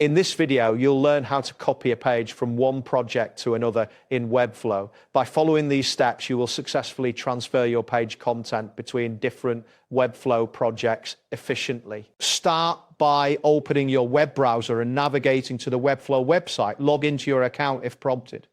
In this video, you'll learn how to copy a page from one project to another in Webflow. By following these steps, you will successfully transfer your page content between different Webflow projects efficiently. Start by opening your web browser and navigating to the Webflow website. Log into your account if prompted.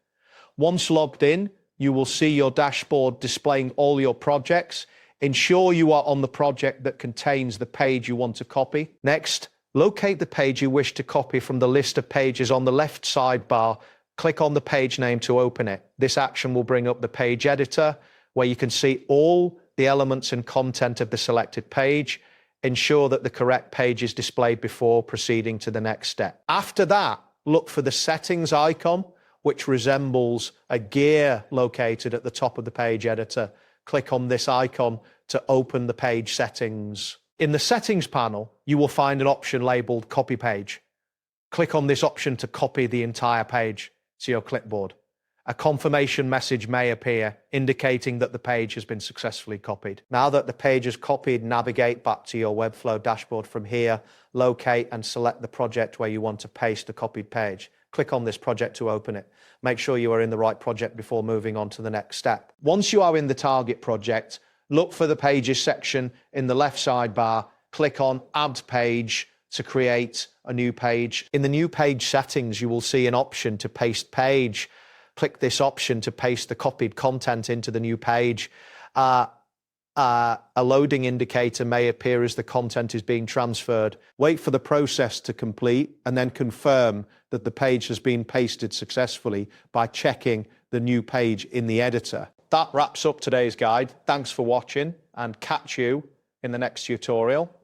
Once logged in, you will see your dashboard displaying all your projects. Ensure you are on the project that contains the page you want to copy. Next, locate the page you wish to copy from the list of pages on the left sidebar. Click on the page name to open it. This action will bring up the page editor, where you can see all the elements and content of the selected page. Ensure that the correct page is displayed before proceeding to the next step. After that, look for the settings icon, which resembles a gear located at the top of the page editor. Click on this icon to open the page settings. In the settings panel, you will find an option labeled Copy Page. Click on this option to copy the entire page to your clipboard. A confirmation message may appear indicating that the page has been successfully copied. Now that the page is copied, navigate back to your Webflow dashboard. From here, locate and select the project where you want to paste the copied page. Click on this project to open it. Make sure you are in the right project before moving on to the next step. Once you are in the target project, look for the Pages section in the left sidebar. Click on Add Page to create a new page. In the new page settings, you will see an option to paste page. Click this option to paste the copied content into the new page. A loading indicator may appear as the content is being transferred. Wait for the process to complete and then confirm that the page has been pasted successfully by checking the new page in the editor. That wraps up today's guide. Thanks for watching and catch you in the next tutorial.